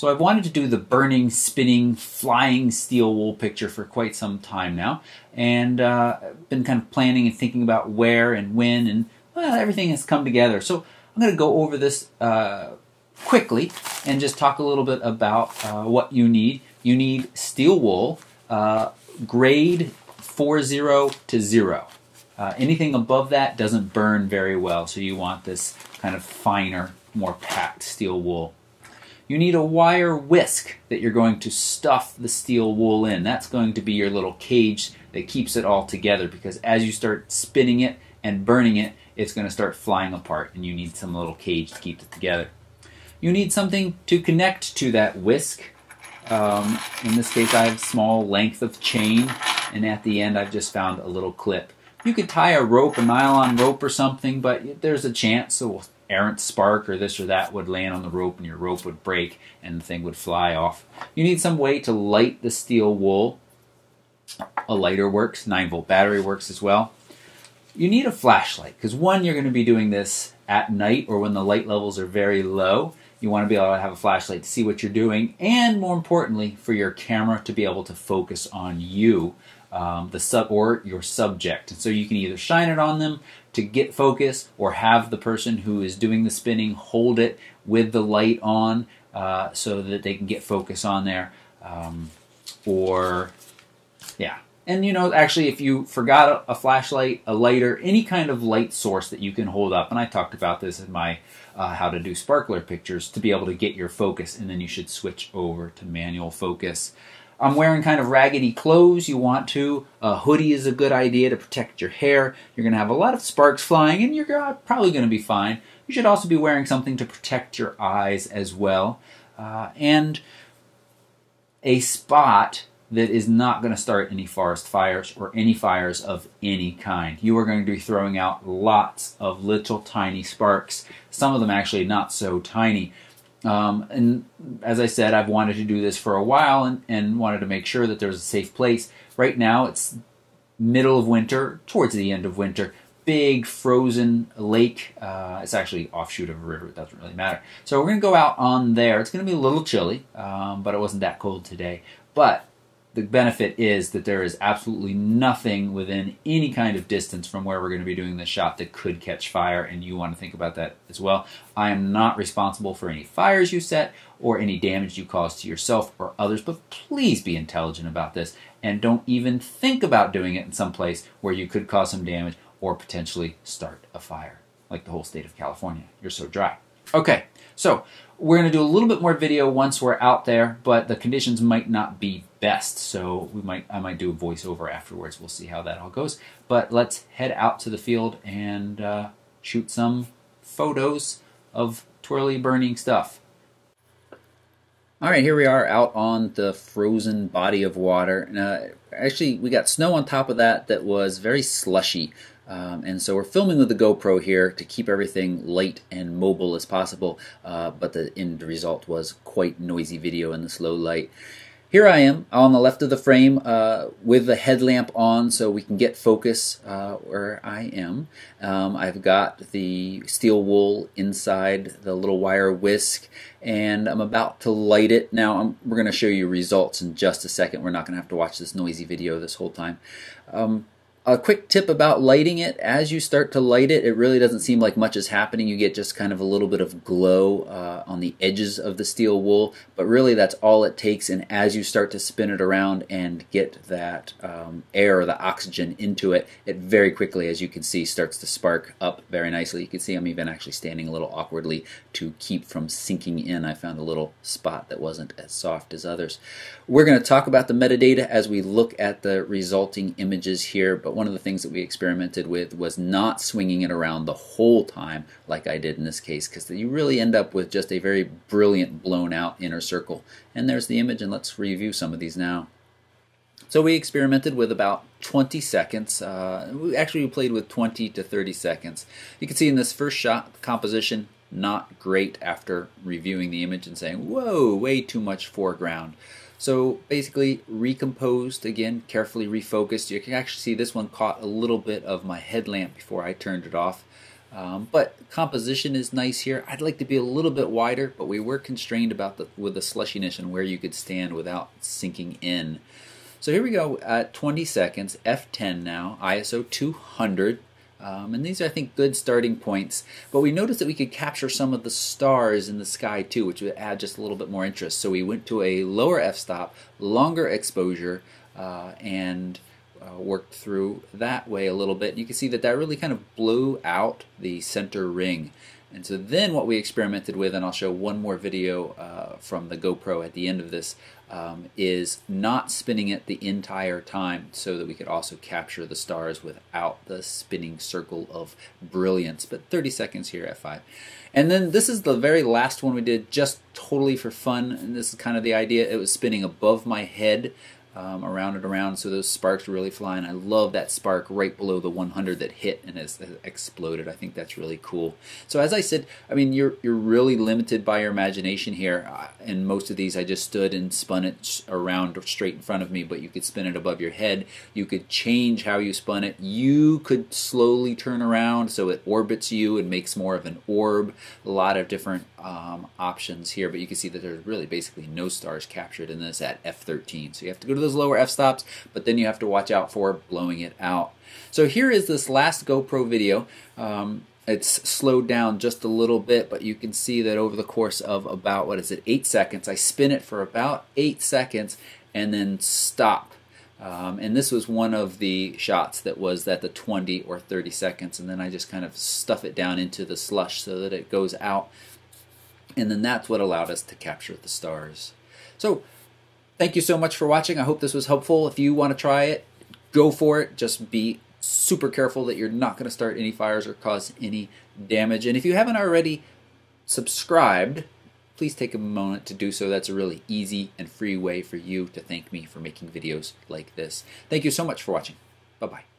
So I've wanted to do the burning, spinning, flying steel wool picture for quite some time now, and been kind of planning and thinking about where and when, and well, everything has come together. So I'm going to go over this quickly and just talk a little bit about what you need. You need steel wool, grade 40 to 0. Anything above that doesn't burn very well, so you want this kind of finer, more packed steel wool. You need a wire whisk that you're going to stuff the steel wool in. That's going to be your little cage that keeps it all together, because as you start spinning it and burning it, it's going to start flying apart, and you need some little cage to keep it together. You need something to connect to that whisk. In this case, I have a small length of chain, and at the end I've just found a little clip. You could tie a rope, a nylon rope or something, but there's a chance an errant spark or this or that would land on the rope and your rope would break and the thing would fly off. You need some way to light the steel wool. A lighter works, 9-volt battery works as well. You need a flashlight, because one, you're going to be doing this at night or when the light levels are very low. You want to be able to have a flashlight to see what you're doing, and more importantly, for your camera to be able to focus on you, or your subject. And so you can either shine it on them to get focus, or have the person who is doing the spinning hold it with the light on so that they can get focus on there. And actually, if you forgot a flashlight, a lighter, any kind of light source that you can hold up, and I talked about this in my how to do sparkler pictures, to be able to get your focus, and then you should switch over to manual focus. I'm wearing kind of raggedy clothes. You want to. A hoodie is a good idea to protect your hair. You're going to have a lot of sparks flying, and you're probably going to be fine. You should also be wearing something to protect your eyes as well. And a spot that is not going to start any forest fires or any fires of any kind. You are going to be throwing out lots of little tiny sparks, some of them actually not so tiny. And as I said, I've wanted to do this for a while and wanted to make sure that there's a safe place. Right now it's middle of winter, towards the end of winter. Big frozen lake. It's actually offshoot of a river. It doesn't really matter. So we're going to go out on there. It's going to be a little chilly, but it wasn't that cold today. But the benefit is that there is absolutely nothing within any kind of distance from where we're going to be doing this shot that could catch fire, and you want to think about that as well. I am not responsible for any fires you set or any damage you cause to yourself or others, but please be intelligent about this and don't even think about doing it in some place where you could cause some damage or potentially start a fire, like the whole state of California. You're so dry. Okay, so we're going to do a little bit more video once we're out there, but the conditions might not be best, so I might do a voiceover afterwards. We'll see how that all goes. But let's head out to the field and shoot some photos of twirly burning stuff. All right, here we are out on the frozen body of water. Actually, we got snow on top of that was very slushy. And so we're filming with the GoPro here to keep everything light and mobile as possible, but the end result was quite noisy video in this low light. Here I am on the left of the frame with the headlamp on so we can get focus where I am. I've got the steel wool inside the little wire whisk, and I'm about to light it. Now we're going to show you results in just a second. We're not going to have to watch this noisy video this whole time. A quick tip about lighting it: as you start to light it, it really doesn't seem like much is happening. You get just kind of a little bit of glow on the edges of the steel wool, but really that's all it takes. And as you start to spin it around and get that air or the oxygen into it, it very quickly, as you can see, starts to spark up very nicely. You can see I'm even actually standing a little awkwardly to keep from sinking in. I found a little spot that wasn't as soft as others. We're going to talk about the metadata as we look at the resulting images here, but one of the things that we experimented with was not swinging it around the whole time like I did in this case, because you really end up with just a very brilliant blown out inner circle. And there's the image, and let's review some of these now. So we experimented with about 20 seconds. We played with 20 to 30 seconds. You can see in this first shot, the composition not great after reviewing the image and saying, whoa, way too much foreground. So basically recomposed, again, carefully refocused. You can actually see this one caught a little bit of my headlamp before I turned it off. But composition is nice here. I'd like to be a little bit wider, but we were constrained with the slushiness and where you could stand without sinking in. So here we go at 20 seconds, F10 now, ISO 200. And these are, I think, good starting points. But we noticed that we could capture some of the stars in the sky too, which would add just a little bit more interest. So we went to a lower f-stop, longer exposure, and worked through that way a little bit. And you can see that that really kind of blew out the center ring. And so then what we experimented with, and I'll show one more video from the GoPro at the end of this, is not spinning it the entire time so that we could also capture the stars without the spinning circle of brilliance. But 30 seconds here at 5. And then this is the very last one we did just totally for fun, and this is kind of the idea. It was spinning above my head, around and around, so those sparks were really flying. I love that spark right below the 100 that hit and has exploded. I think that's really cool. So as I said, I mean, you're really limited by your imagination here. In most of these, I just stood and spun it around straight in front of me, but you could spin it above your head. You could change how you spun it. You could slowly turn around so it orbits you and makes more of an orb. A lot of different options here, but you can see that there's really basically no stars captured in this at f13. So you have to go to those lower f-stops, but then you have to watch out for blowing it out. So here is this last GoPro video. It's slowed down just a little bit, but you can see that over the course of about, 8 seconds, I spin it for about 8 seconds and then stop. And this was one of the shots that was at the 20 or 30 seconds, and then I just kind of stuff it down into the slush so that it goes out, and then that's what allowed us to capture the stars. So thank you so much for watching. I hope this was helpful. If you want to try it, go for it. Just be super careful that you're not going to start any fires or cause any damage. And if you haven't already subscribed, please take a moment to do so. That's a really easy and free way for you to thank me for making videos like this. Thank you so much for watching. Bye-bye.